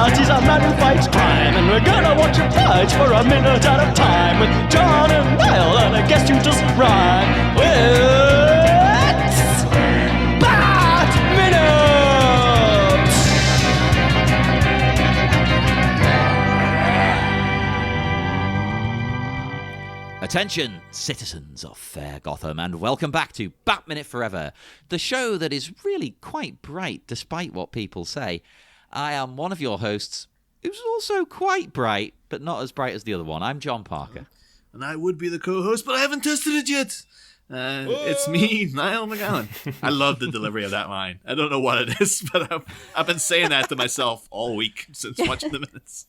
But he's a man who fights crime, and we're gonna watch him fight for a minute at a time with John and Niall and a guest who doesn't rhyme. It's Bat Minutes! Attention, citizens of fair Gotham, and welcome back to Bat Minute Forever, the show that is really quite bright despite what people say. I am one of your hosts, who's also quite bright, but not as bright as the other one. I'm John Parker. And I would be the co-host, but I haven't tested it yet. It's me, Niall McGowan. I love the delivery of that line. I don't know what it is, but I've been saying that to myself all week since watching the minutes.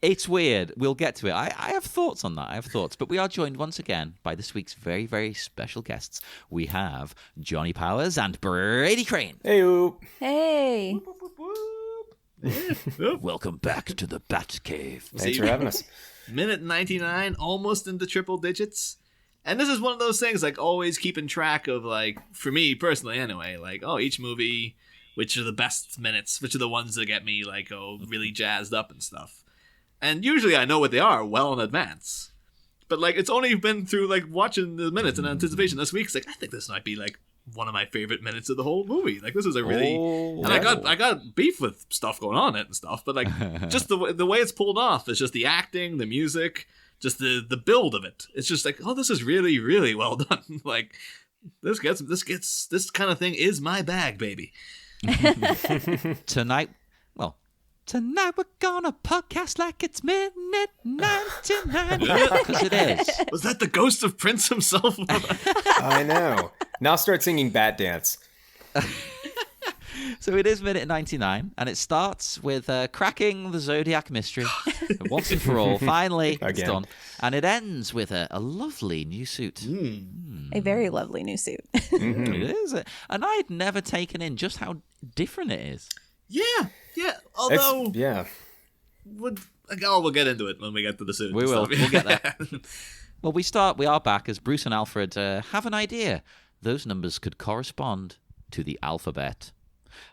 It's weird. We'll get to it. I have thoughts on that. But we are joined once again by this week's very, very special guests. We have Johnie Powers and Brady Crane. Hey-oo. Hey. Welcome back to the Bat Cave. Thanks for having us. Minute 99, almost into triple digits. And this is one of those things, like, always keeping track of, like, for me personally anyway, like, each movie, which are the best minutes, which are the ones that get me, like, really jazzed up and stuff. And usually I know what they are well in advance. But, like, it's only been through, like, watching the minutes in anticipation this week. It's like, I think this might be, like, one of my favorite minutes of the whole movie. Like, this is a really... and I got beef with stuff going on in it and stuff, but, like, just the way it's pulled off is just the acting, the music, just the build of it. It's just like, this is really, really well done. Like, this kind of thing is my bag, baby. Tonight we're gonna podcast like it's minute 99. Because it is. Was that the ghost of Prince himself? I know. Now start singing Bat Dance. So it is minute 99, and it starts with cracking the Zodiac mystery once and for all. Finally, it's done. And it ends with a lovely new suit. A very lovely new suit. It is. And I had never taken in just how different it is. Yeah. Although, we'll get into it when we get to the suit. We will. We'll get there. Well, we are back as Bruce and Alfred have an idea. Those numbers could correspond to the alphabet.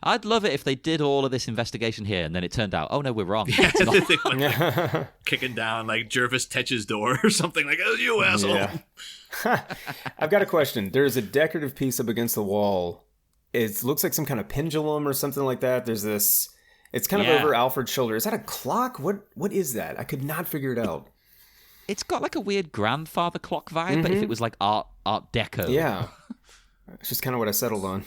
I'd love it if they did all of this investigation here and then it turned out, oh no, we're wrong. Like, kicking down like Jervis Tetch's door or something like, oh, you asshole. Yeah. I've got a question. There's a decorative piece up against the wall. It looks like some kind of pendulum or something like that. There's this... It's kind of over Alfred's shoulder. Is that a clock? What is that? I could not figure it out. It's got like a weird grandfather clock vibe, but if it was like Art Deco. Yeah. It's just kind of what I settled on.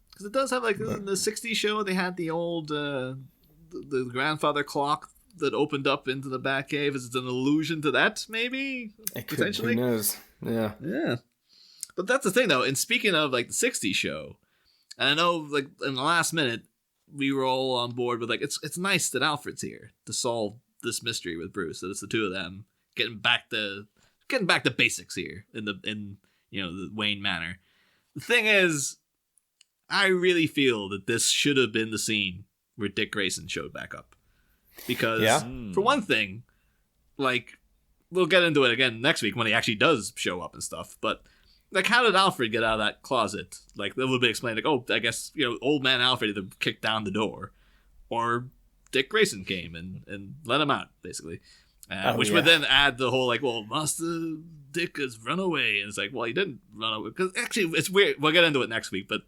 Because it does have, like, in the 60s show, they had the old the grandfather clock that opened up into the Batcave. Is it an allusion to that, maybe? It could, potentially? who knows? Yeah. But that's the thing, though. And speaking of, like, the 60s show, and I know, like, in the last minute, we were all on board with, like, it's nice that Alfred's here to solve this mystery with Bruce. That it's the two of them getting back to basics here in the Wayne Manor. The thing is, I really feel that this should have been the scene where Dick Grayson showed back up, because for one thing, like, we'll get into it again next week when he actually does show up and stuff, but. Like, how did Alfred get out of that closet? Like, that would be explained, like, I guess, old man Alfred either kicked down the door, or Dick Grayson came and let him out, basically. Which would then add the whole, like, well, Master Dick has run away. And it's like, well, he didn't run away. Because, actually, it's weird. We'll get into it next week, but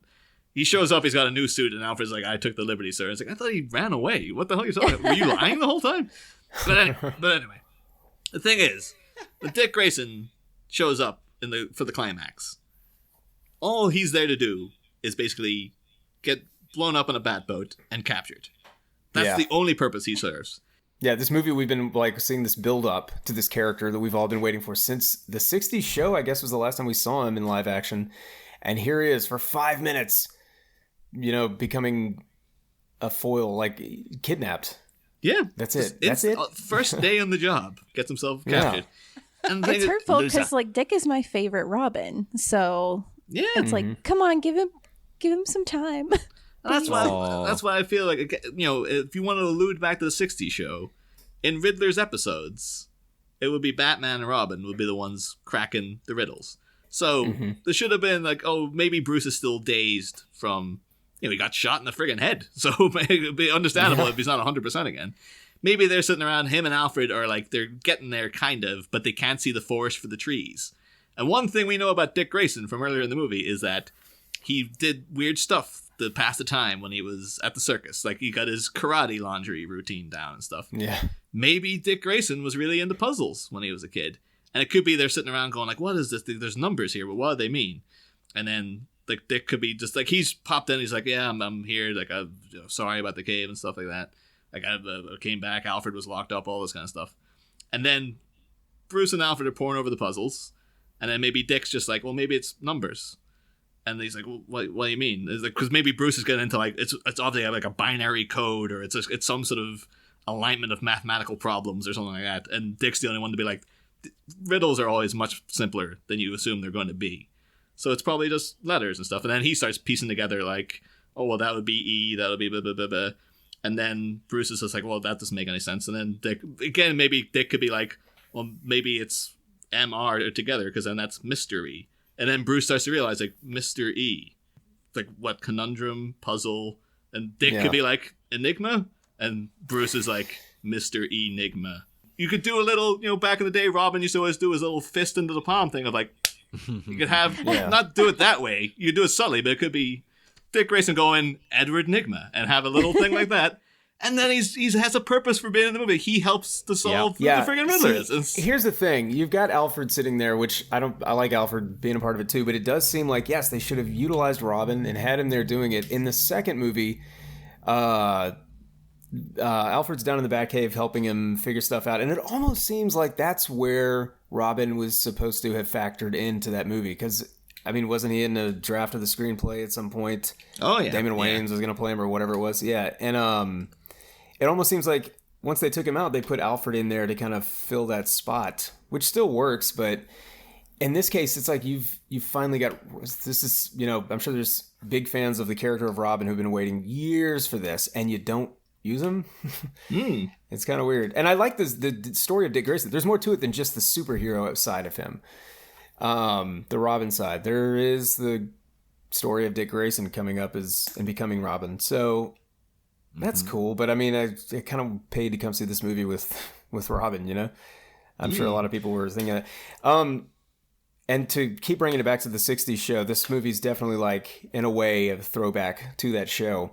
he shows up, he's got a new suit, and Alfred's like, I took the liberty, sir. And it's like, I thought he ran away. What the hell are you talking about? Were you lying the whole time? But anyway, the thing is, when Dick Grayson shows up, for the climax, all he's there to do is basically get blown up on a bat boat and captured. That's the only purpose he serves. Yeah, this movie, we've been like seeing this build up to this character that we've all been waiting for since the 60s show, I guess was the last time we saw him in live action. And here he is for 5 minutes, becoming a foil, like kidnapped. Yeah. That's it. That's it. First day on the job, gets himself captured. And it's hurtful because, like, Dick is my favorite Robin, so it's like, come on, give him some time. That's why I feel like, if you want to allude back to the 60s show, in Riddler's episodes, it would be Batman and Robin would be the ones cracking the riddles. So there should have been like, maybe Bruce is still dazed from he got shot in the friggin' head. So it would be understandable if he's not 100% again. Maybe they're sitting around, him and Alfred are like, they're getting there kind of, but they can't see the forest for the trees. And one thing we know about Dick Grayson from earlier in the movie is that he did weird stuff to pass the time when he was at the circus. Like, he got his karate laundry routine down and stuff. Yeah. Maybe Dick Grayson was really into puzzles when he was a kid. And it could be they're sitting around going like, what is this? There's numbers here, but what do they mean? And then like Dick could be just like, he's popped in, he's like, yeah, I'm here. Like, I'm sorry about the cave and stuff like that. Like, I came back, Alfred was locked up, all this kind of stuff. And then Bruce and Alfred are poring over the puzzles. And then maybe Dick's just like, well, maybe it's numbers. And he's like, well, what do you mean? It's like, because maybe Bruce is getting into like, it's obviously like a binary code, or it's some sort of alignment of mathematical problems or something like that. And Dick's the only one to be like, riddles are always much simpler than you assume they're going to be. So it's probably just letters and stuff. And then he starts piecing together like, oh, well, that would be E, that would be blah, blah, blah, blah. And then Bruce is just like, well, that doesn't make any sense. And then Dick, again, maybe Dick could be like, well, maybe it's MR together, because then that's mystery. And then Bruce starts to realize, like, Mr. E. Like, what, conundrum, puzzle? And Dick could be like, enigma? And Bruce is like, Mr. Enigma. You could do a little, back in the day, Robin used to always do his little fist into the palm thing of like, you could have, not do it that way. You could do it subtly, but it could be Dick Grayson going Edward Nigma and have a little thing like that. And then he has a purpose for being in the movie. He helps to solve the friggin' Riddlers. Here's the thing. You've got Alfred sitting there, which I like Alfred being a part of it too, but it does seem like, yes, they should have utilized Robin and had him there doing it. In the second movie, Alfred's down in the Batcave helping him figure stuff out. And it almost seems like that's where Robin was supposed to have factored into that movie. Because, I mean, wasn't he in a draft of the screenplay at some point? Oh, yeah. Damon Wayans was going to play him or whatever it was. Yeah. And it almost seems like once they took him out, they put Alfred in there to kind of fill that spot, which still works. But in this case, it's like you've finally got, this is, I'm sure there's big fans of the character of Robin who've been waiting years for this, and you don't use him. It's kind of weird. And I like the story of Dick Grayson. There's more to it than just the superhero side of him. The Robin side. There is the story of Dick Grayson coming up and becoming Robin. So that's cool. But I mean, I kind of paid to come see this movie with Robin, I'm sure a lot of people were thinking that. And to keep bringing it back to the 60s show, this movie's definitely like, in a way, a throwback to that show.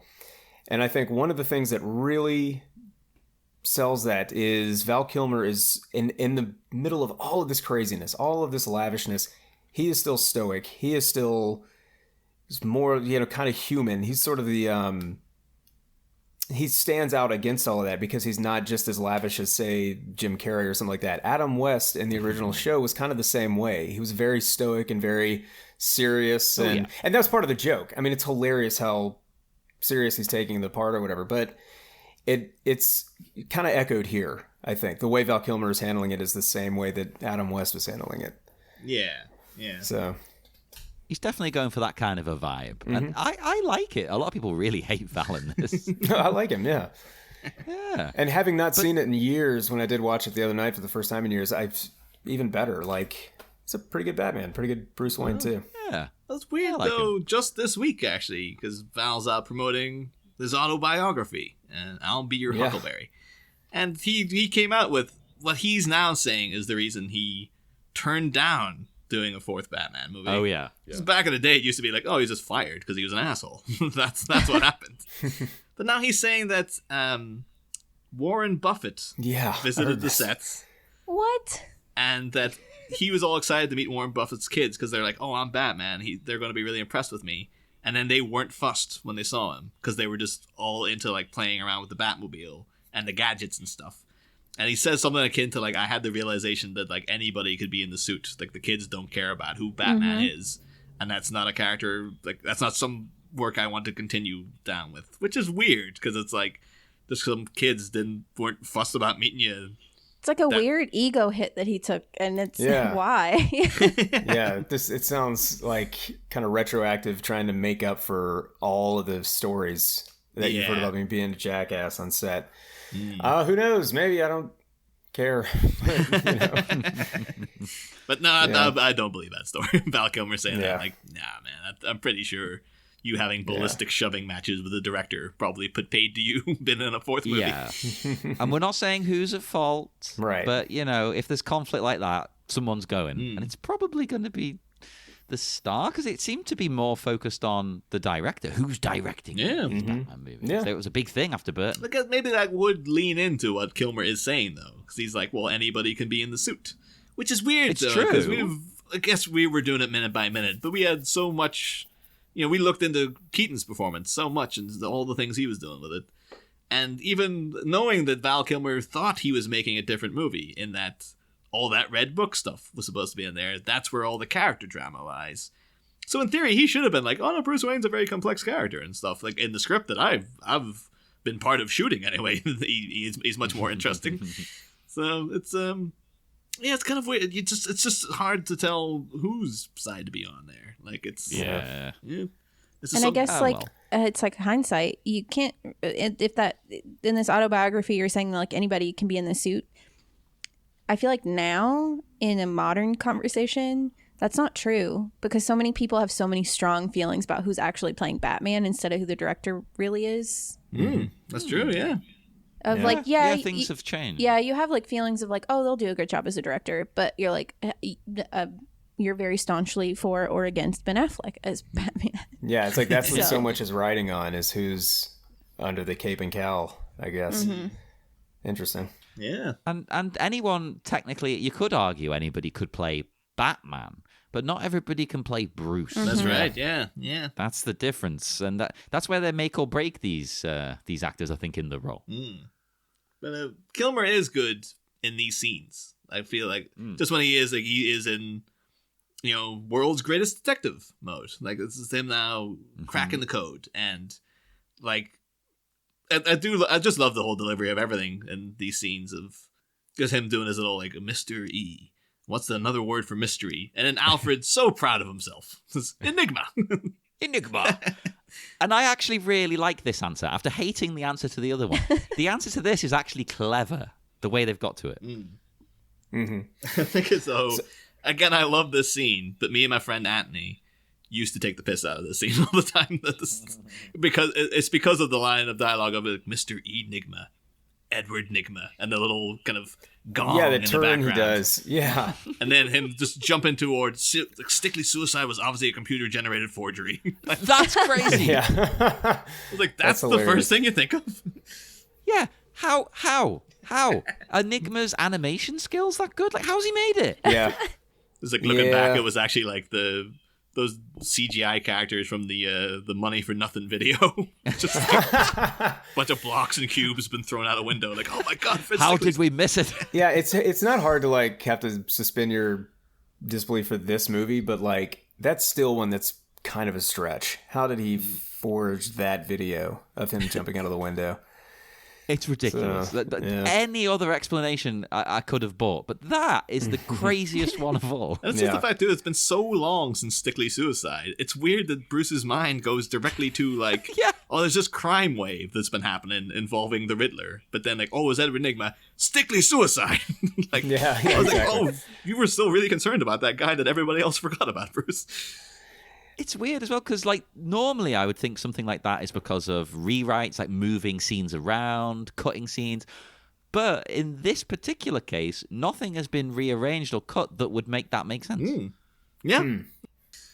And I think one of the things that really sells that is Val Kilmer is in the middle of all of this craziness, all of this lavishness. He is still stoic. He is still more, kind of human. He's sort of the, he stands out against all of that because he's not just as lavish as, say, Jim Carrey or something like that. Adam West in the original show was kind of the same way. He was very stoic and very serious. And that's part of the joke. I mean, it's hilarious how serious he's taking the part or whatever, but it's kind of echoed here. I think the way Val Kilmer is handling it is the same way that Adam West was handling it. Yeah. So he's definitely going for that kind of a vibe, and I like it. A lot of people really hate Val in this. I like him, yeah. And having not seen it in years, when I did watch it the other night for the first time in years, even better. Like, it's a pretty good Batman, pretty good Bruce Wayne too. Yeah. That's weird, though, just this week, actually, because Val's out promoting his autobiography, and I'll Be Your Huckleberry. And he came out with what he's now saying is the reason he turned down doing a fourth Batman movie. Oh, yeah. Back in the day, it used to be like, oh, he's just fired because he was an asshole. That's what happened. But now he's saying that Warren Buffett visited the sets. What? And that he was all excited to meet Warren Buffett's kids because they're like, oh, I'm Batman. They're going to be really impressed with me. And then they weren't fussed when they saw him because they were just all into like playing around with the Batmobile and the gadgets and stuff. And he says something akin to like, I had the realization that like anybody could be in the suit. Like the kids don't care about who Batman is. And that's not a character, like that's not some work I want to continue down with, which is weird because it's like just some kids weren't fussed about meeting you. It's like a weird ego hit that he took, and it's why. It sounds like kind of retroactive, trying to make up for all of the stories that you've heard about me being a jackass on set. Who knows? Maybe I don't care. But no, I don't believe that story. Val Kilmer saying that. Like, nah, man, I'm pretty sure you having ballistic shoving matches with the director probably put paid to you been in a fourth movie. Yeah. And we're not saying who's at fault. Right. But, if there's conflict like that, someone's going. And it's probably going to be the star, because it seemed to be more focused on the director. Who's directing the Batman movie? Yeah. So it was a big thing after Burton. Because maybe that would lean into what Kilmer is saying, though. Because he's like, well, anybody can be in the suit. Which is weird, It's though. true. Because I guess we were doing it minute by minute, but we had so much... we looked into Keaton's performance so much and all the things he was doing with it. And even knowing that Val Kilmer thought he was making a different movie, in that all that Red Book stuff was supposed to be in there, that's where all the character drama lies. So in theory, he should have been like, oh no, Bruce Wayne's a very complex character and stuff. Like in the script that I've been part of shooting anyway, he's much more interesting. So it's it's kind of weird. It's just hard to tell whose side to be on there. Like it's Yeah. And I guess it's like hindsight. You can't, if that in this autobiography you're saying like anybody can be in the suit. I feel like now in a modern conversation that's not true, because so many people have so many strong feelings about who's actually playing Batman instead of who the director really is. That's true. Yeah. Of Things have changed. Yeah, you have like feelings of like, oh, they'll do a good job as a director, but you're like, you're very staunchly for or against Ben Affleck as Batman. Yeah, it's like that's what so much is riding on, is who's under the cape and cowl, I guess. Interesting. Yeah. And anyone, technically, you could argue anybody could play Batman, but not everybody can play Bruce. That's right. Yeah. Yeah. That's the difference, and that's where they make or break these actors, I think, in the role. But Kilmer is good in these scenes. I feel like just when he is in, world's greatest detective mode. Like this is him now cracking the code, and like I just love the whole delivery of everything in these scenes of just him doing his little like Mr. E. What's another word for mystery? And then Alfred so proud of himself. Enigma. Enigma. And I actually really like this answer after hating the answer to the other one. The answer to this is actually clever, the way they've got to it. I think it's again, I love this scene, but me and my friend Anthony used to take the piss out of this scene all the time. Because of the line of dialogue of it, Mr. Enigma, Edward Nigma, and the little kind of gong the in turn the background. he does. Yeah. And then him just jumping towards Stickley's suicide was obviously a computer-generated forgery. That's crazy. Yeah. I was like, that's the first thing you think of? Yeah. How? Enigma's animation skills that good? Like, how's he made it? Yeah. It's like looking back, it was actually like those CGI characters from the Money for Nothing video. Just like a bunch of blocks and cubes been thrown out a window. Like, oh my god! How did we miss it? Yeah, it's not hard to like have to suspend your disbelief for this movie, but like that's still one that's kind of a stretch. How did he forge that video of him jumping out of the window? It's ridiculous. Any other explanation I could have bought, but that is the craziest one of all. And it's just the fact, too, it's been so long since Stickley's suicide. It's weird that Bruce's mind goes directly to, like, oh, there's this crime wave that's been happening involving the Riddler. But then, like, oh, is Edward Nigma? Stickley's suicide! I was exactly. like, oh, you were still really concerned about that guy that everybody else forgot about, Bruce. It's weird as well, because like normally I would think something like that is because of rewrites, like moving scenes around, cutting scenes. But in this particular case, nothing has been rearranged or cut that would make that make sense. Yeah.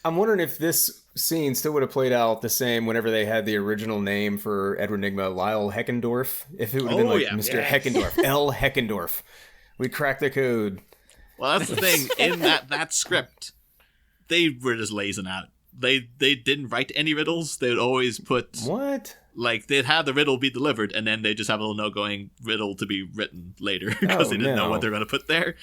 I'm wondering if this scene still would have played out the same whenever they had the original name for Edward Nigma, Lyle Heckendorf. If it would have been like Mr. Heckendorf, L. Heckendorf. We cracked the code. Well, that's the thing. In that script, they were just lazing out. They didn't write any riddles. They would always put... What? Like, they'd have the riddle be delivered, and then they just have a little note going, riddle to be written later, because they didn't know what they're going to put there.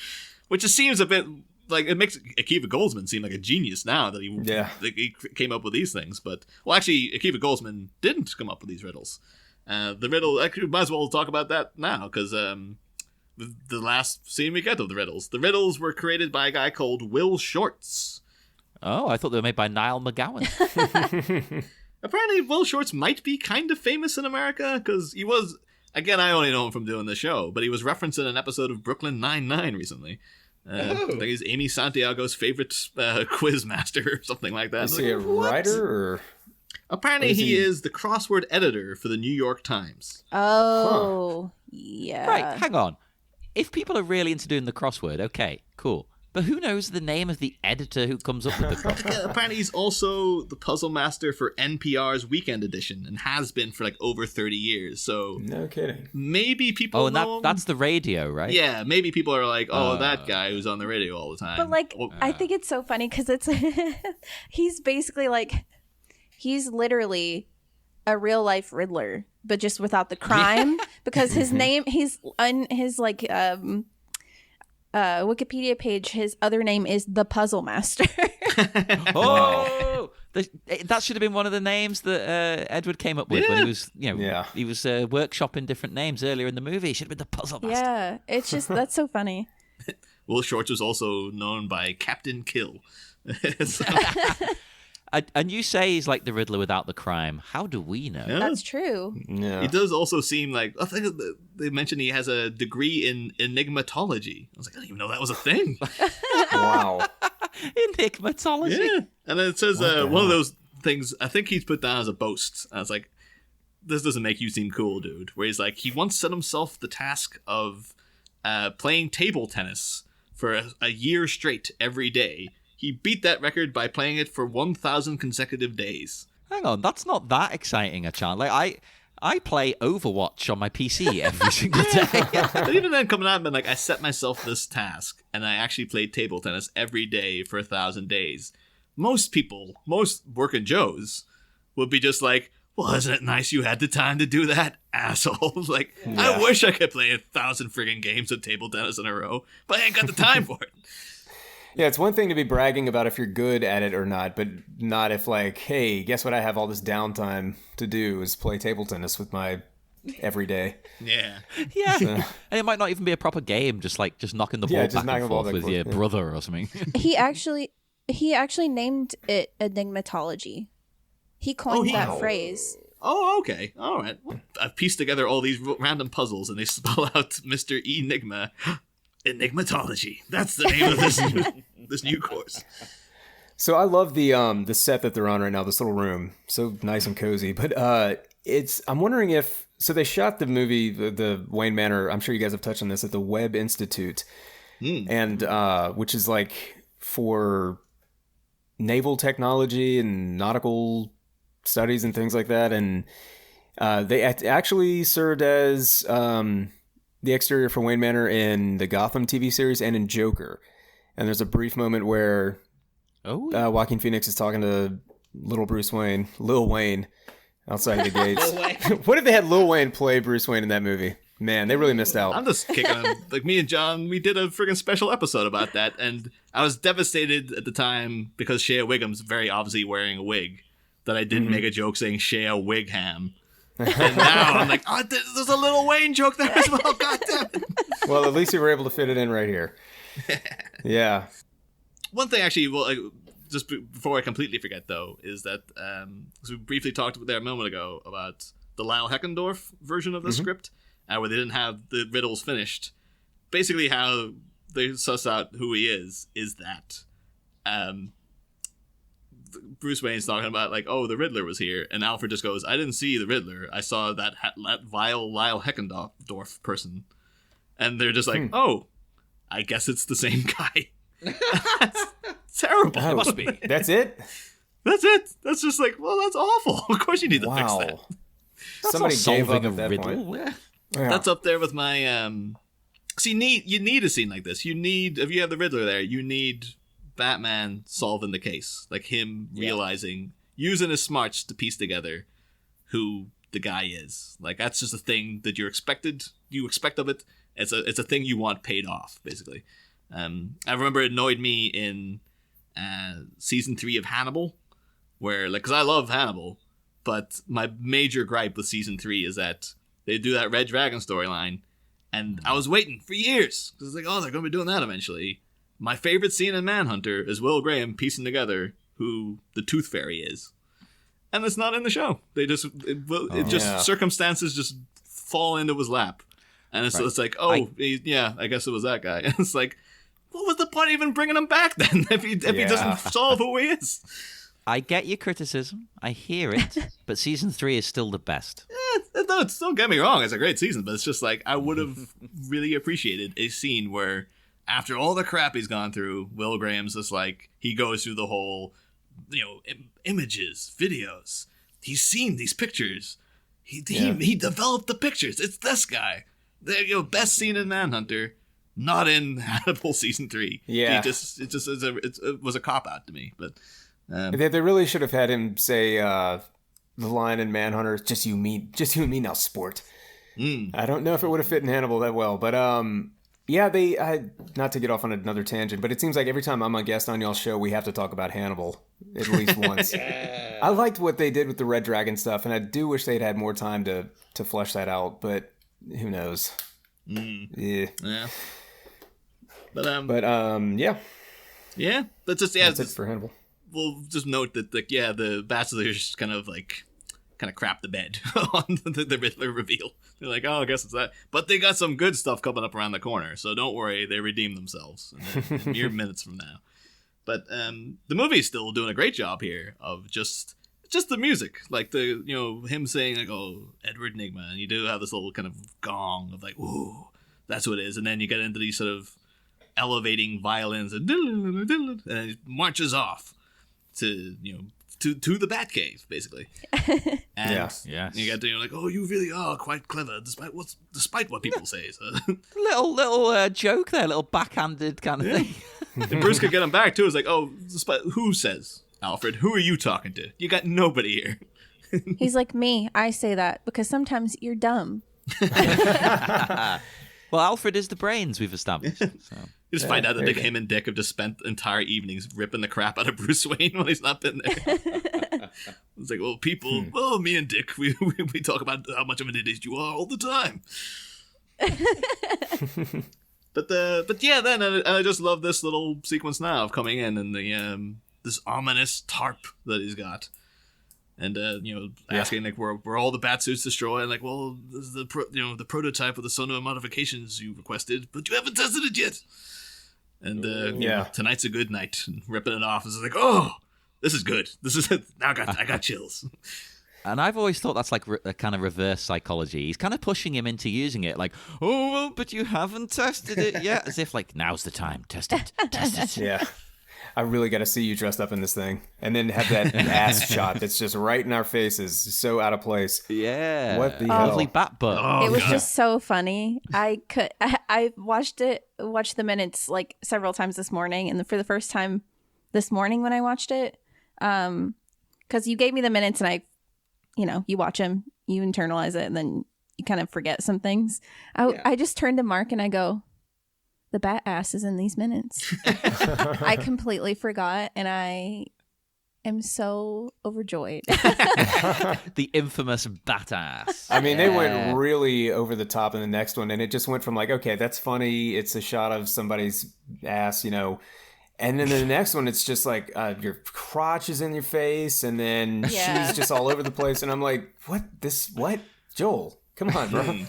Which just seems a bit... Like, it makes Akiva Goldsman seem like a genius now that he came up with these things. But, well, actually, Akiva Goldsman didn't come up with these riddles. The riddle... Actually, we might as well talk about that now, because the last scene we get of the riddles. The riddles were created by a guy called Will Shortz. Oh, I thought they were made by Niall McGowan. Apparently, Will Shortz might be kind of famous in America, because he was... Again, I only know him from doing the show, but he was referenced in an episode of Brooklyn Nine-Nine recently. I think he's Amy Santiago's favorite quiz master or something like that. Is he a writer or... Apparently, he is the crossword editor for the New York Times. Oh, yeah. Right, hang on. If people are really into doing the crossword, okay, cool. But who knows the name of the editor who comes up with the crossword? Apparently, he's also the puzzle master for NPR's Weekend Edition and has been for like over 30 years. So No kidding. maybe people Oh, and know him. that's the radio, right? Yeah, maybe people are like, oh, that guy who's on the radio all the time. But like, I think it's so funny because it's he's basically like he's literally a real life Riddler, but just without the crime because his name he's on his like Wikipedia page. His other name is the Puzzle Master. Oh, that should have been one of the names that Edward came up with when he was, he was workshopping different names earlier in the movie. It should have been the Puzzle Master. Yeah, it's just that's so funny. Will Shortz was also known by Captain Kill. And you say he's like the Riddler without the crime. How do we know? Yeah. That's true. Yeah. He does also seem like, I think they mentioned he has a degree in enigmatology. I was like, I didn't even know that was a thing. Wow. Enigmatology. Yeah. And then it says one of those things, I think he's put down as a boast. I was like, this doesn't make you seem cool, dude. Where he's like, he once set himself the task of playing table tennis for a year straight every day. He beat that record by playing it for 1,000 consecutive days. Hang on, that's not that exciting a chant. Like I play Overwatch on my PC every single day. But even then, coming out and being like, I set myself this task, and I actually played table tennis every day for 1,000 days. Most people, most working Joes, would be just like, well, isn't it nice you had the time to do that, asshole? Like, I wish I could play 1,000 friggin' games of table tennis in a row, but I ain't got the time for it. Yeah, it's one thing to be bragging about if you're good at it or not, but not if like, hey, guess what I have all this downtime to do is play table tennis with my everyday. Yeah. Yeah. And it might not even be a proper game, just knocking the ball back and forth with your brother or something. He actually named it enigmatology. He coined that phrase. Oh, okay. All right. I've pieced together all these random puzzles, and they spell out Mr. Enigma. Enigmatology. That's the name of this new course. So I love the set that they're on right now, this little room. So nice and cozy. But I'm wondering if they shot the movie, the Wayne Manor, I'm sure you guys have touched on this, at the Webb Institute. And which is like for naval technology and nautical studies and things like that. And they actually served as the exterior for Wayne Manor in the Gotham TV series and in Joker. And there's a brief moment where Joaquin Phoenix is talking to Lil Wayne, outside of the gates. What if they had Lil Wayne play Bruce Wayne in that movie? Man, they really missed out. I'm just kicking him. Like, me and John, we did a friggin' special episode about that, and I was devastated at the time because Shea Wigham's very obviously wearing a wig, that I didn't make a joke saying Shea Wigham. And now I'm like, oh, there's a Lil Wayne joke there as well. God damn it. Well, at least you were able to fit it in right here. Yeah. One thing, actually, just before I completely forget, though, is that we briefly talked there a moment ago about the Lyle Heckendorf version of the script, where they didn't have the riddles finished. Basically, how they suss out who he is that Bruce Wayne's talking about, like, oh, the Riddler was here, and Alfred just goes, I didn't see the Riddler. I saw that vile Lyle Heckendorf person. And they're just like, oh, I guess it's the same guy. That's terrible. It must be. That's it? That's it. That's just like, well, that's awful. Of course you need to fix that. Somebody gave up at that riddle. point. Yeah. That's up there with my so you need a scene like this. You need, if you have the Riddler there, you need Batman solving the case, like him realizing, using his smarts to piece together who the guy is. Like, that's just a thing that you expect of it. It's a thing you want paid off, basically. I remember it annoyed me in season 3 of Hannibal, where, like, because I love Hannibal, but my major gripe with season 3 is that they do that Red Dragon storyline, and I was waiting for years because it's like, oh, they're going to be doing that eventually. My favorite scene in Manhunter is Will Graham piecing together who the Tooth Fairy is, and it's not in the show. They just circumstances just fall into his lap, and it's like, oh, I guess it was that guy. And it's like, what was the point of even bringing him back then if he doesn't solve who he is? I get your criticism. I hear it. But season 3 is still the best. No, don't get me wrong. It's a great season, but it's just like I would have really appreciated a scene where after all the crap he's gone through, Will Graham's just like, he goes through the whole, images, videos. He's seen these pictures. He developed the pictures. It's this guy. The best scene in Manhunter, not in Hannibal season 3. Yeah, it was a cop out to me. But they really should have had him say the line in Manhunter, just you and me now, sport. I don't know if it would have fit in Hannibal that well, but yeah, not to get off on another tangent, but it seems like every time I'm a guest on y'all's show, we have to talk about Hannibal at least once. I liked what they did with the Red Dragon stuff, and I do wish they'd had more time to flesh that out, but who knows? Yeah. But yeah. Yeah, but just that's it for Hannibal. We'll just note that the Bachelors kind of crap the bed on the Riddler reveal. They're like, oh, I guess it's that. But they got some good stuff coming up around the corner, so don't worry, they redeem themselves in mere minutes from now. But the movie's still doing a great job here of just the music, like him saying like, oh, Edward Nygma, and you do have this little kind of gong of like, ooh, that's what it is, and then you get into these sort of elevating violins and it marches off to to the Batcave, basically. And you get to like, oh, you really are quite clever, despite what people say. So. little joke there, little backhanded kind of thing. And Bruce could get him back too. It's like, oh, who says, Alfred? Who are you talking to? You got nobody here. He's like, me. I say that because sometimes you're dumb. Well, Alfred is the brains, we've established. So. You just find out that him and Dick have just spent entire evenings ripping the crap out of Bruce Wayne when he's not been there. It's like, well, people, me and Dick, we talk about how much of an idiot you are all the time. But yeah, then I just love this little sequence now of coming in and the this ominous tarp that he's got. And asking like were all the Batsuits destroyed? And like, well, this is the prototype of the Sono modifications you requested, but you haven't tested it yet. And tonight's a good night. And ripping it off is like, oh, this is good. This is now I got chills. And I've always thought that's like a kind of reverse psychology. He's kind of pushing him into using it, like, oh, well, but you haven't tested it yet, as if like now's the time. Test it. Yeah. I really got to see you dressed up in this thing. And then have that ass shot that's just right in our faces. So out of place. Yeah. What the hell? Lovely bat butt. It was just so funny. I watched the minutes like several times this morning. And for the first time this morning when I watched it, because you gave me the minutes and I, you watch them, you internalize it, and then you kind of forget some things. I just turned to Mark and I go, the bat ass is in these minutes. I completely forgot, and I am so overjoyed. The infamous bat ass. I mean, they went really over the top in the next one, and it just went from like, okay, that's funny. It's a shot of somebody's ass, and then the next one, it's just like your crotch is in your face, and then she's just all over the place, and I'm like, what? Joel, come on, bro.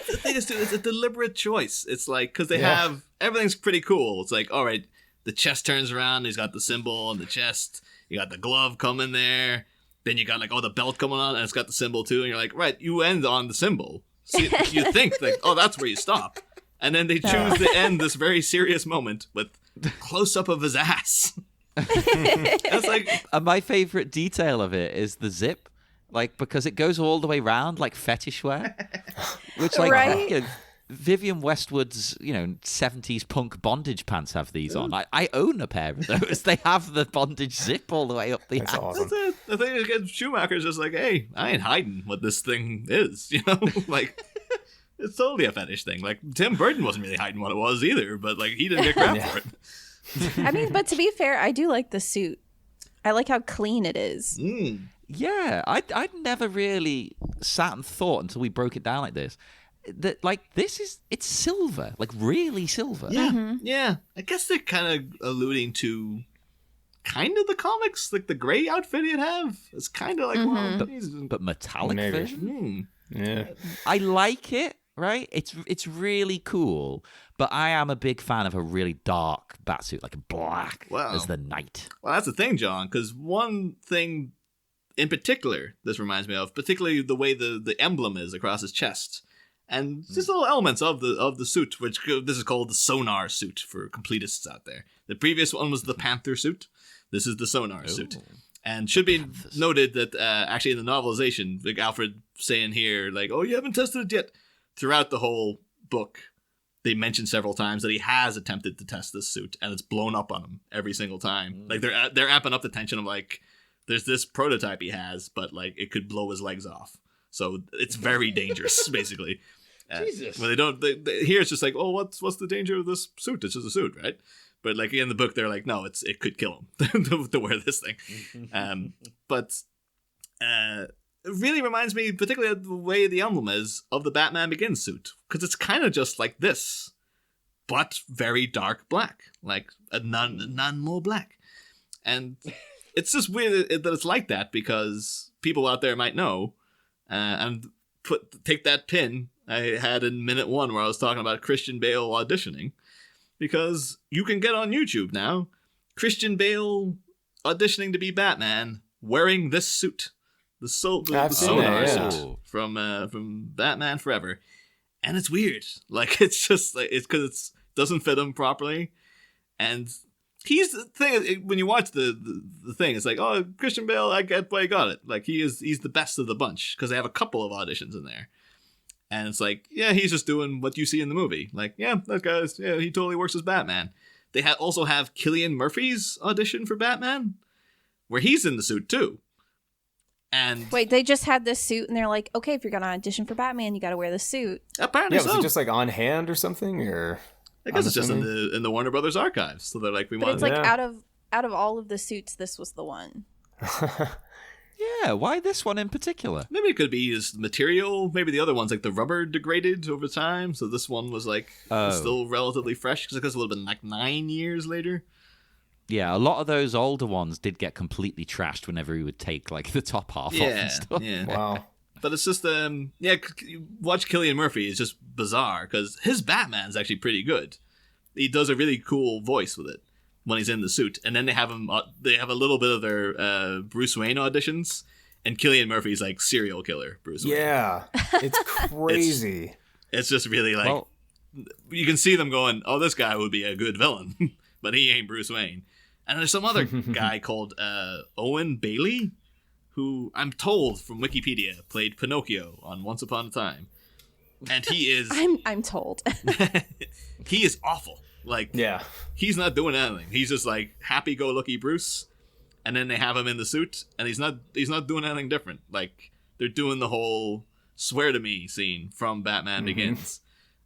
The thing is, too, it's a deliberate choice. It's like, because they have, everything's pretty cool. It's like, all right, the chest turns around, he's got the symbol on the chest, you got the glove coming there, then you got like, the belt coming on, and it's got the symbol too, and you're like, right, you end on the symbol. So you think, like, that's where you stop. And then they choose to end this very serious moment with close-up of his ass. That's like... my favorite detail of it is the zip. Like, because it goes all the way around, like fetish wear. Which, like, right? Vivian Westwood's, 70s punk bondage pants have these on. I own a pair of those. They have the bondage zip all the way up the ass. Awesome. That's it. The thing is, Schumacher's just like, hey, I ain't hiding what this thing is, Like, it's totally a fetish thing. Like, Tim Burton wasn't really hiding what it was either, but, like, he didn't get crap for it. I mean, but to be fair, I do like the suit. I like how clean it is. Yeah, I'd never really sat and thought until we broke it down like this. That like it's silver, like really silver. Yeah, yeah. I guess they're kind of alluding to kind of the comics, like the gray outfit he'd have. It's kind of like, but metallic Maybe. version. Yeah, I like it. right? It's really cool, but I am a big fan of a really dark batsuit, like black as the night. Well, that's the thing, John, because one thing in particular this reminds me of, particularly the way the emblem is across his chest, and just little elements of the suit, which this is called the sonar suit for completists out there. The previous one was the panther suit. This is the sonar suit. And should be noted that actually in the novelization, like Alfred saying here, like, oh, you haven't tested it yet. Throughout the whole book, they mention several times that he has attempted to test this suit, and it's blown up on him every single time. Like they're amping up the tension of like, there's this prototype he has, but like it could blow his legs off. So it's very dangerous, basically. Jesus. Well, here it's just like, oh, what's the danger of this suit? It's just a suit, right? But like in the book, they're like, no, it could kill him to wear this thing. But it really reminds me, particularly of the way the emblem is, of the Batman Begins suit, because it's kind of just like this, but very dark black, like a none more black. And it's just weird that it's like that, because people out there might know, and take that pin I had in minute 1 where I was talking about Christian Bale auditioning. Because you can get on YouTube now Christian Bale auditioning to be Batman wearing this suit. The sonar suit from Batman Forever. And it's weird. Like, it's just like, it's because it doesn't fit him properly. And he's the thing, when you watch the thing, it's like, oh, Christian Bale, I get why he got it. Like, he's the best of the bunch, because they have a couple of auditions in there. And it's like, yeah, he's just doing what you see in the movie. Like, yeah, that guy's, yeah, he totally works as Batman. They also have Cillian Murphy's audition for Batman, where he's in the suit too. And wait, they just had this suit, and they're like, okay, if you're gonna audition for Batman, you got to wear the suit. Apparently, was it just like on hand or something, or I guess it's just in the Warner Brothers archives. So they're like, But it's like out of all of the suits, this was the one. Yeah, why this one in particular? Maybe it could be his material. Maybe the other ones, like the rubber, degraded over time. So this one was like still relatively fresh, because it would have been like 9 years later. Yeah, a lot of those older ones did get completely trashed whenever he would take like the top half off and stuff. Yeah. Wow. But it's just watch Cillian Murphy is just bizarre, because his Batman's actually pretty good. He does a really cool voice with it when he's in the suit, and then they have a little bit of their Bruce Wayne auditions, and Cillian Murphy's like serial killer Bruce Wayne. Yeah, it's crazy. It's just really like, you can see them going, oh, this guy would be a good villain, but he ain't Bruce Wayne. And there's some other guy called Owen Bailey, who I'm told from Wikipedia played Pinocchio on Once Upon a Time, and he is I'm told he is awful. Like, yeah, he's not doing anything. He's just like happy-go-lucky Bruce, and then they have him in the suit, and he's not doing anything different. Like, they're doing the whole "swear to me" scene from Batman Begins,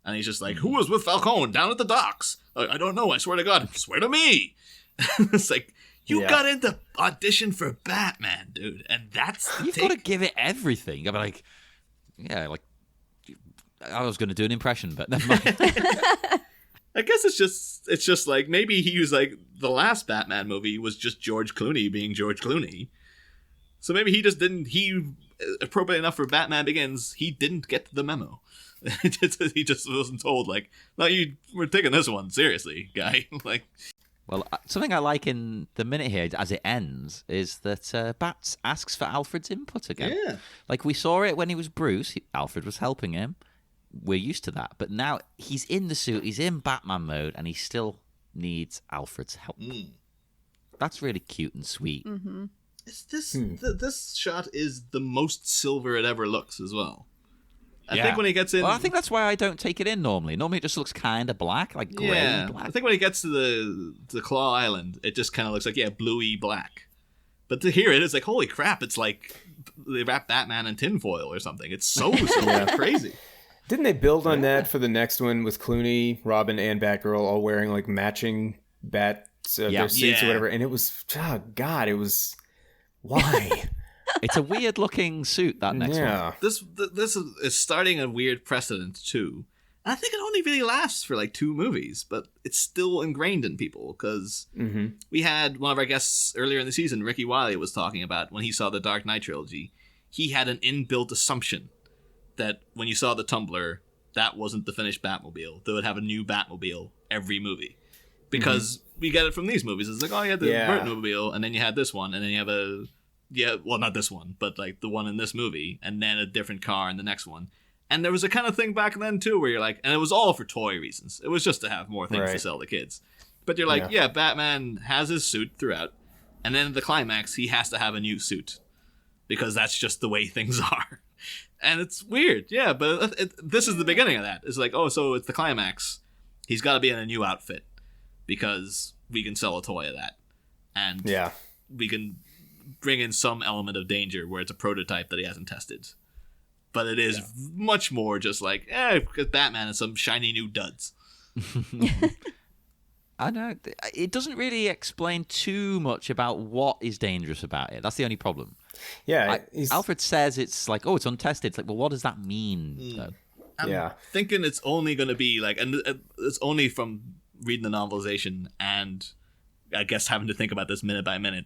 and he's just like, "Who was with Falcone down at the docks? I don't know. I swear to God, swear to me." It's like, you got into audition for Batman, dude, and that's the You've got to give it everything. I'm like, yeah, like I was going to do an impression, but never mind. I guess it's just like, maybe he was like, the last Batman movie was just George Clooney being George Clooney. So maybe he appropriate enough for Batman Begins, he didn't get the memo. He just wasn't told, like, no, we're taking this one seriously, guy. Like, well, something I like in the minute here as it ends is that Bats asks for Alfred's input again. Yeah. Like, we saw it when he was Bruce. Alfred was helping him. We're used to that. But now he's in the suit, he's in Batman mode, and he still needs Alfred's help. That's really cute and sweet. Mm-hmm. This shot is the most silver it ever looks as well. I think when he gets in... Well, I think that's why I don't take it in normally. Normally it just looks kind of black, like grey black. I think when he gets to the Claw Island, it just kind of looks like, bluey black. But to hear it, it's like, holy crap, it's like they wrapped Batman in tinfoil or something. It's so crazy. Didn't they build on that for the next one with Clooney, Robin, and Batgirl all wearing like matching their suits or whatever? And it was, oh God, it was, why? It's a weird looking suit, that next one. This is starting a weird precedent too. And I think it only really lasts for like 2 movies, but it's still ingrained in people, because we had one of our guests earlier in the season, Ricky Wiley, was talking about when he saw the Dark Knight trilogy, he had an inbuilt assumption that when you saw the Tumbler, that wasn't the finished Batmobile. They would have a new Batmobile every movie. Because we get it from these movies. It's like, oh, you had the Batmobile, and then you had this one, and then you have well, not this one, but like the one in this movie, and then a different car in the next one. And there was a kind of thing back then, too, where you're like, and it was all for toy reasons. It was just to have more things to sell to kids. But you're like, yeah, Batman has his suit throughout, and then at the climax, he has to have a new suit. Because that's just the way things are. And it's weird, yeah, but this is the beginning of that. It's like, oh, so it's the climax. He's got to be in a new outfit. Because we can sell a toy of that. And we can bring in some element of danger where it's a prototype that he hasn't tested. But it is much more just like, because Batman is some shiny new duds. I know. It doesn't really explain too much about what is dangerous about it. That's the only problem. Yeah. Alfred says it's like, oh, it's untested. It's like, well, what does that mean? Though? I'm thinking it's only going to be like, and it's only from reading the novelization and I guess having to think about this minute by minute.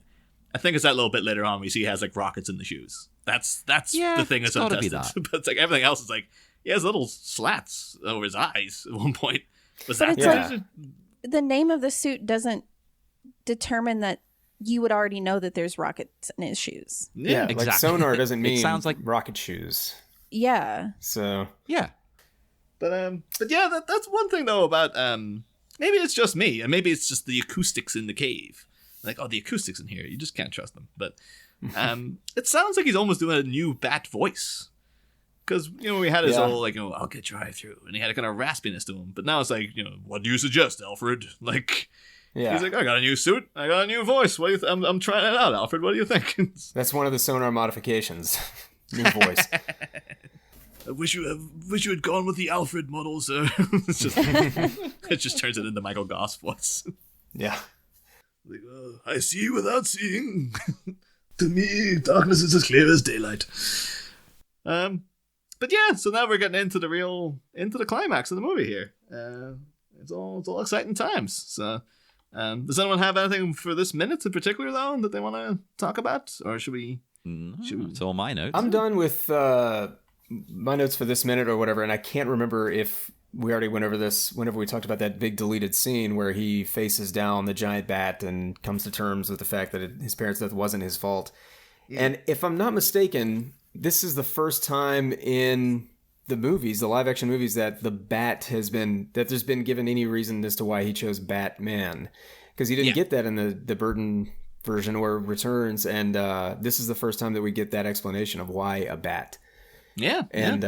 I think it's that little bit later on where you see he has like rockets in the shoes. That's the thing that's untested. But it's like everything else is like he has little slats over his eyes at one point. But it's like, the name of the suit doesn't determine that you would already know that there's rockets in his shoes. Yeah, exactly. Like sonar doesn't mean it sounds like rocket shoes. Yeah. So but yeah, that's one thing though about maybe it's just me, and maybe it's just the acoustics in the cave. Like, oh, the acoustics in here, you just can't trust them. But it sounds like he's almost doing a new Bat voice. Because, we had his whole, like, I'll get you right through. And he had a kind of raspiness to him. But now it's like, what do you suggest, Alfred? Like, he's like, I got a new suit. I got a new voice. What do you I'm trying it out, Alfred. What do you think? That's one of the sonar modifications. New voice. I wish you had gone with the Alfred model, sir. It just turns it into Michael Goss voice. Yeah. Like, I see without seeing. To me, darkness is as clear as daylight. But yeah, so now we're getting into the climax of the movie here. It's all exciting times. So, does anyone have anything for this minute in particular though that they want to talk about, or should we? It's all my notes. I'm done with my notes for this minute or whatever, and I can't remember if we already went over this whenever we talked about that big deleted scene where he faces down the giant bat and comes to terms with the fact that his parents' death wasn't his fault. Yeah. And if I'm not mistaken, this is the first time in the movies, the live action movies, that the bat that there's been given any reason as to why he chose Batman. Because he didn't get that in the Burton version or Returns, and this is the first time that we get that explanation of why a bat. Yeah. And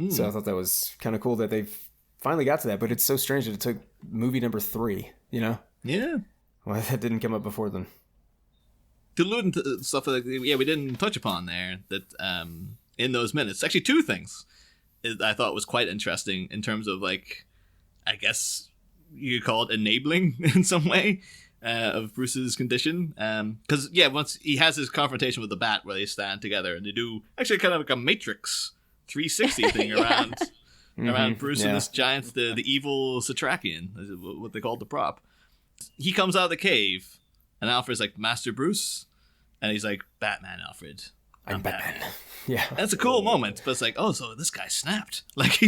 so I thought that was kind of cool that they finally got to that, but it's so strange that it took movie number 3, Yeah. Well, that didn't come up before then. To allude into stuff like we didn't touch upon there that in those minutes, actually 2 things I thought was quite interesting in terms of, like, I guess you could call it enabling in some way of Bruce's condition. Because, once he has his confrontation with the bat where they stand together and they do actually kind of like a Matrix 360 thing around Bruce and this giant, the evil Satrakian, is what they called the prop. He comes out of the cave and Alfred's like, Master Bruce? And he's like, Batman, Alfred. I'm Batman. Yeah. That's a cool moment, but it's like, oh, so this guy snapped. Like, he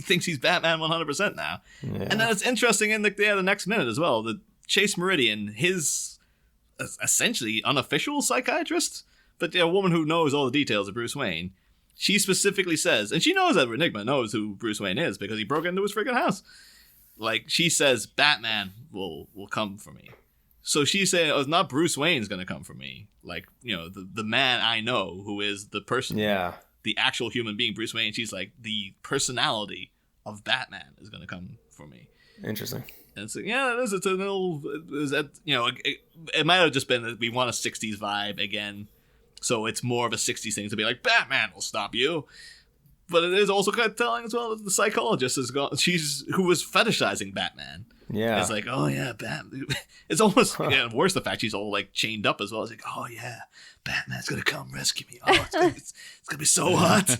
thinks he's Batman 100% now. Yeah. And then it's interesting in the next minute as well, that Chase Meridian, his essentially unofficial psychiatrist, but a woman who knows all the details of Bruce Wayne, she specifically says, and she knows that Enigma knows who Bruce Wayne is because he broke into his freaking house. Like, she says, Batman will come for me. So she's saying, oh, it's not Bruce Wayne's going to come for me. Like, the man I know who is the person, the actual human being, Bruce Wayne. She's like, the personality of Batman is going to come for me. Interesting. And it's like, it is. It's a little, it might have just been that we want a 60s vibe again. So it's more of a 60s thing to be like, Batman will stop you. But it is also kind of telling as well that the psychologist who was fetishizing Batman. Yeah. It's like, oh yeah, Batman. It's almost worse the fact she's all like chained up as well. It's like, oh yeah, Batman's gonna come rescue me. Oh, it's gonna be so hot.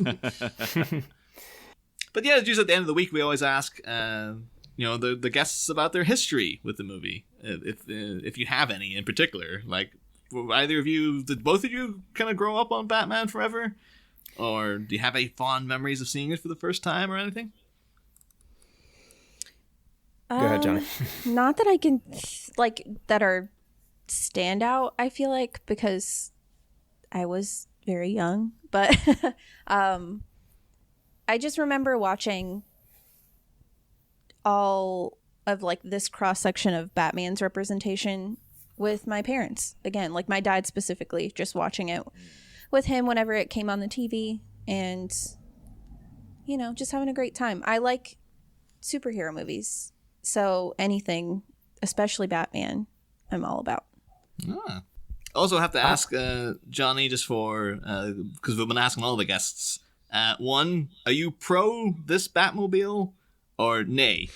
But yeah, just at the end of the week, we always ask, the guests about their history with the movie, if you have any in particular. Like, did both of you kind of grow up on Batman Forever? or do you have any fond memories of seeing it for the first time or anything? Go ahead, Johnny. Not that I can that are standout, I feel like, because I was very young, but I just remember watching all of like this cross section of Batman's representation with my parents. Again, like my dad specifically, just watching it with him whenever it came on the TV, and just having a great time. I like superhero movies, so anything, especially Batman, I'm all about. I also have to ask Johnny, just for because we've been asking all the guests. One, are you pro this Batmobile or nay?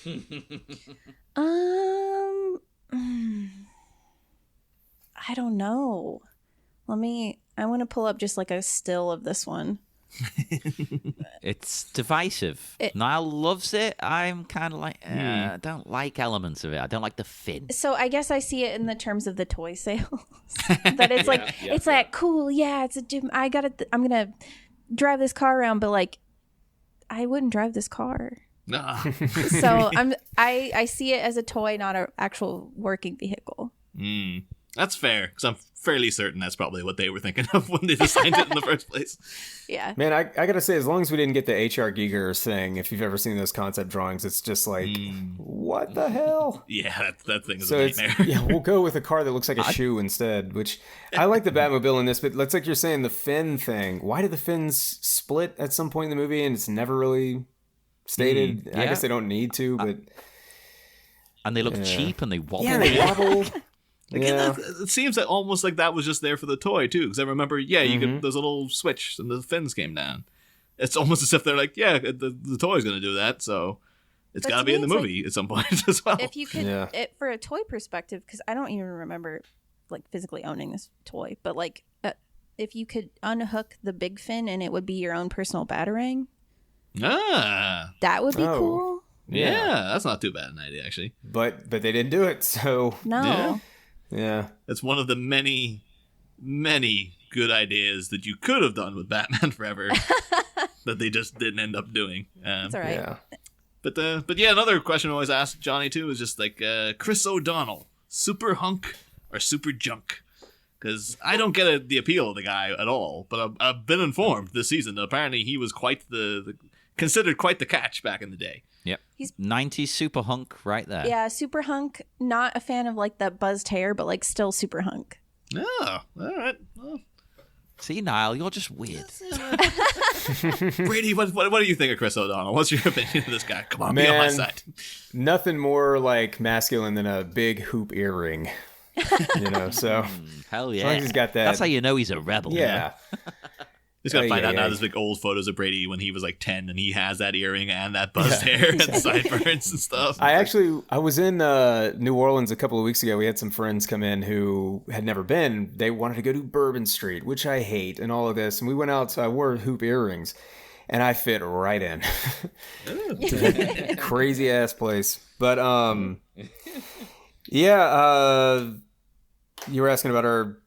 I don't know. I want to pull up just like a still of this one. It's divisive. Niall loves it. I'm kind of like, I don't like elements of it. I don't like the fin. So I guess I see it in the terms of the toy sales. That it's it's like, cool, yeah, it's a I'm going to drive this car around, but like, I wouldn't drive this car. No. So I see it as a toy, not an actual working vehicle. That's fair, because I'm fairly certain that's probably what they were thinking of when they designed it in the first place. Yeah. Man, I gotta say, as long as we didn't get the H.R. Giger's thing, if you've ever seen those concept drawings, it's just like, what the hell? Yeah, that thing is a nightmare. Yeah, we'll go with a car that looks like a shoe instead, which I like the Batmobile in this, but it's like you're saying, the fin thing. Why did the fins split at some point in the movie and it's never really stated? I guess they don't need to, but... And they look cheap and they wobble. Yeah, they wobble. Again, it seems like almost like that was just there for the toy too, because I remember, you could, there's a little switch and the fins came down. It's almost as if they're like, the toy's going to do that, so it's got to be in the movie at some point as well. If you could, for a toy perspective, because I don't even remember like physically owning this toy, but like if you could unhook the big fin and it would be your own personal Batarang, that would be cool. Yeah, that's not too bad an idea actually. But they didn't do it, so no. Yeah. It's one of the many, many good ideas that you could have done with Batman Forever that they just didn't end up doing. That's all right. Yeah. But yeah, another question I always ask Johnny too is just like Chris O'Donnell, super hunk or super junk? Because I don't get the appeal of the guy at all. But I've been informed this season that apparently he was quite considered quite the catch back in the day. Yep. He's 90s super hunk right there. Yeah, super hunk. Not a fan of like that buzzed hair, but like still super hunk. Oh, all right. Well. See, Niall, you're just weird. Brady, what do you think of Chris O'Donnell? What's your opinion of this guy? Come on, Man, be on my side. Nothing more like masculine than a big hoop earring. So hell yeah. As long as he's got that. That's how you know he's a rebel. Yeah. Just gotta find out now. There's like old photos of Brady when he was like 10 and he has that earring and that buzzed hair and sideburns and stuff. I was in New Orleans a couple of weeks ago. We had some friends come in who had never been. They wanted to go to Bourbon Street, which I hate, and all of this. And we went out, so I wore hoop earrings, and I fit right in. Crazy ass place. But you were asking about our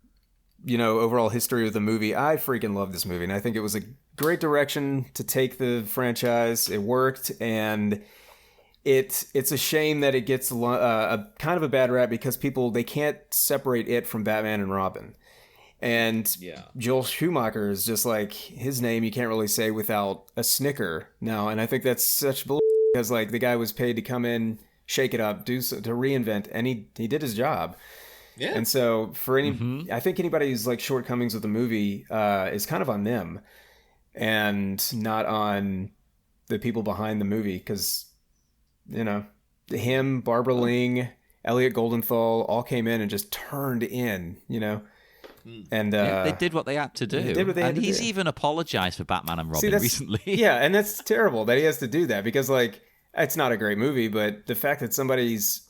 overall history of the movie. I freaking love this movie, and I think it was a great direction to take the franchise. It worked, and it's a shame that it gets a kind of a bad rap because they can't separate it from Batman and Robin. And Joel Schumacher is just like, his name you can't really say without a snicker now, and I think that's such bull because like the guy was paid to come in, shake it up, to reinvent, and he did his job. Yeah. And so for I think anybody who's like shortcomings with the movie is kind of on them and not on the people behind the movie. Cause him, Barbara Ling, Elliot Goldenthal all came in and just turned in, and they did what they had to do. And he's even apologized for Batman and Robin recently. Yeah. And that's terrible that he has to do that because like, it's not a great movie, but the fact that somebody's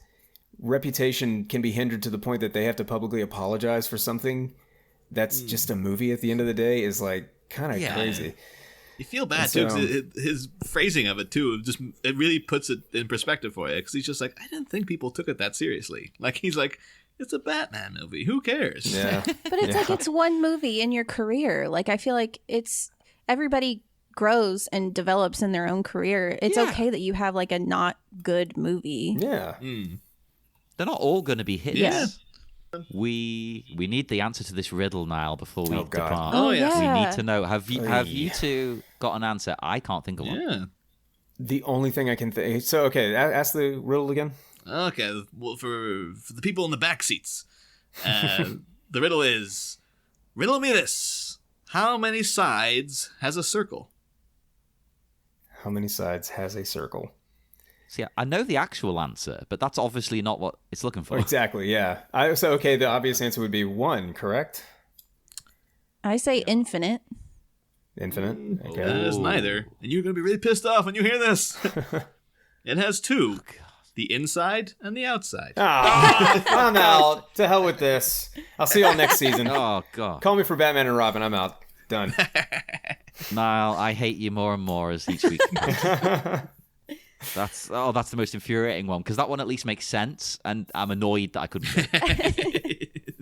reputation can be hindered to the point that they have to publicly apologize for something that's just a movie at the end of the day is like kind of crazy. You feel bad too because his phrasing of it too it really puts it in perspective for you because he's just like, I didn't think people took it that seriously. Like he's like, it's a Batman movie, who cares? Yeah. But it's like it's one movie in your career. Like I feel like it's everybody grows and develops in their own career. It's okay that you have like a not good movie. Yeah. They're not all going to be hits. Yeah. We need the answer to this riddle, Niall, before we depart. Oh, yes. We need to know. Have you two got an answer? I can't think of one. Yeah. The only thing I can think. So, okay, ask the riddle again. Okay, well, for the people in the back seats, the riddle is, riddle me this. How many sides has a circle? How many sides has a circle? See, I know the actual answer, but that's obviously not what it's looking for. Exactly, yeah. Okay, the obvious answer would be 1, correct? I say infinite. Infinite? Okay. It is neither, and you're going to be really pissed off when you hear this. It has 2. The inside and the outside. I'm out. To hell with this. I'll see y'all next season. Oh, God. Call me for Batman and Robin. I'm out. Done. Niall, I hate you more and more as each week goes. That's the most infuriating one, because that one at least makes sense, and I'm annoyed that I couldn't get it.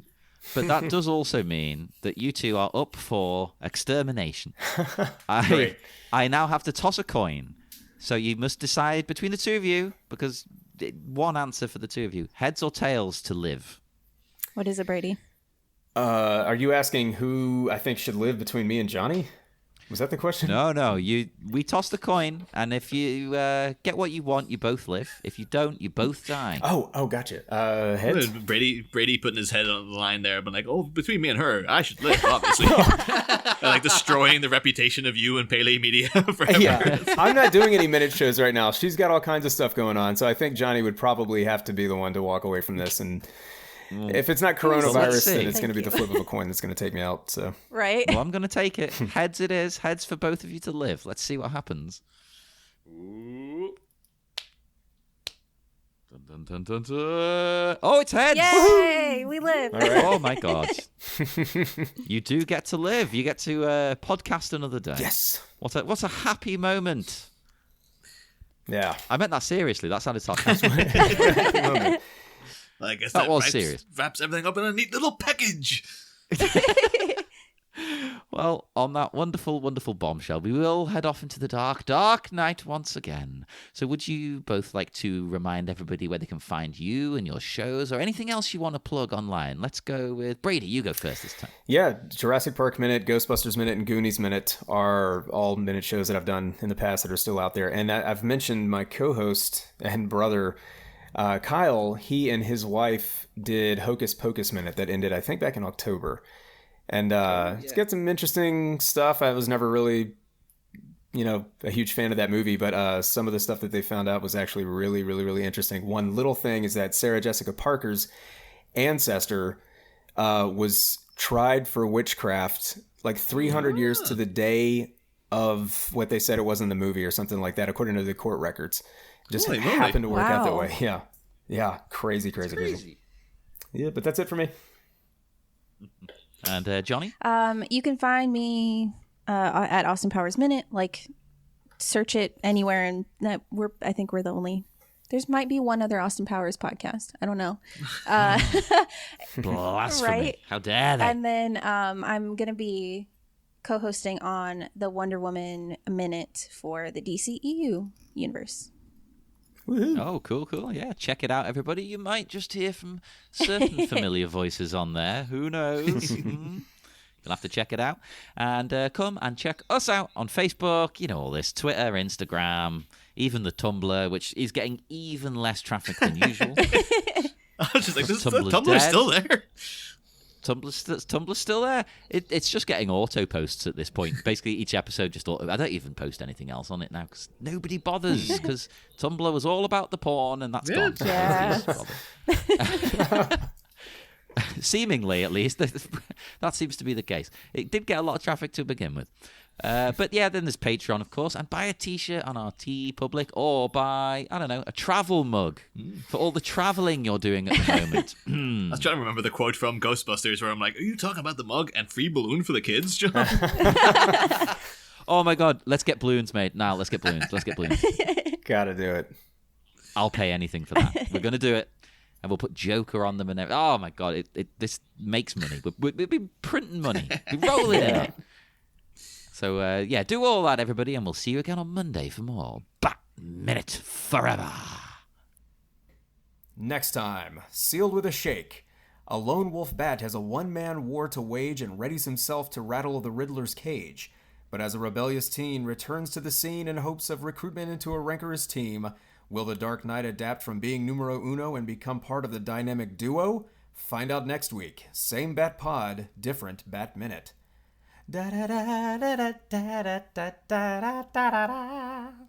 But that does also mean that you two are up for extermination. I now have to toss a coin, so you must decide between the two of you, because one answer for the two of you: heads or tails to live. What is it, Brady? Are you asking who I think should live between me and Johnie? Was that the question? No. We toss the coin, and if you get what you want, you both live. If you don't, you both die. Oh, gotcha. Heads? Brady putting his head on the line there, but like, oh, between me and her, I should live, obviously. Like destroying the reputation of you and Pele Media forever. Yeah, I'm not doing any minute shows right now. She's got all kinds of stuff going on, so I think Johnie would probably have to be the one to walk away from this. And if it's not coronavirus, then it's going to be the flip of a coin that's going to take me out. So Right. Well, I'm going to take it. Heads it is. Heads for both of you to live. Let's see what happens. Dun, dun, dun, dun, dun. Oh, it's heads! Yay! We live. all right. Oh my god! You do get to live. You get to podcast another day. Yes. What a happy moment. Yeah. I meant that seriously. That sounded sarcastic. I guess That was wraps, serious. Wraps everything up in a neat little package. Well, on that wonderful, wonderful bombshell, we will head off into the dark, dark night once again. So would you both like to remind everybody where they can find you and your shows, or anything else you want to plug online? Let's go with Brady. You go first this time. Yeah, Jurassic Park Minute, Ghostbusters Minute, and Goonies Minute are all minute shows that I've done in the past that are still out there. And I've mentioned my co-host and brother, Kyle. He and his wife did Hocus Pocus Minute that ended, I think, back in October. And it's got some interesting stuff. I was never really, a huge fan of that movie, but some of the stuff that they found out was actually really, really, really interesting. One little thing is that Sarah Jessica Parker's ancestor was tried for witchcraft like 300 years to the day of what they said it was in the movie or something like that, according to the court records. Just happened to work out that way. Yeah. Yeah. Crazy. Yeah, but that's it for me. And Johnie? You can find me at Austin Powers Minute. Like, search it anywhere, and I think we're the only. There's might be one other Austin Powers podcast. I don't know. Blasphemy! Right? How dare they? And then I'm gonna be co-hosting on the Wonder Woman Minute for the DCEU universe. Woohoo. Oh, cool. Yeah, check it out, everybody. You might just hear from certain familiar voices on there. Who knows? You'll have to check it out. And come and check us out on Facebook, all this, Twitter, Instagram, even the Tumblr, which is getting even less traffic than usual. I was just like, Tumblr's Tumblr's dead. still there. Tumblr's still there. It's just getting auto posts at this point. Basically, each episode just auto. I don't even post anything else on it now because nobody bothers. Because Tumblr was all about the porn, and that's gone. So nobody bothers. Seemingly, at least, that seems to be the case. It did get a lot of traffic to begin with. But yeah, then there's Patreon, of course, and buy a t-shirt on our TeePublic, or buy, I don't know, a travel mug for all the traveling you're doing at the moment. I was trying to remember the quote from Ghostbusters where I'm like, are you talking about the mug and free balloon for the kids, John? Oh my god, let's get balloons made. Now, let's get balloons. Gotta do it. I'll pay anything for that. We're going to do it. And we'll put Joker on them and everything. Oh my god, this makes money. We'll be printing money. We're rolling in it. So, yeah, do all that, everybody, and we'll see you again on Monday for more Bat Minute Forever. Next time, sealed with a shake. A lone wolf bat has a one-man war to wage and readies himself to rattle the Riddler's cage. But as a rebellious teen returns to the scene in hopes of recruitment into a rancorous team, will the Dark Knight adapt from being numero uno and become part of the dynamic duo? Find out next week. Same Bat Pod, different Bat Minute. Da da da da da da da da da da da.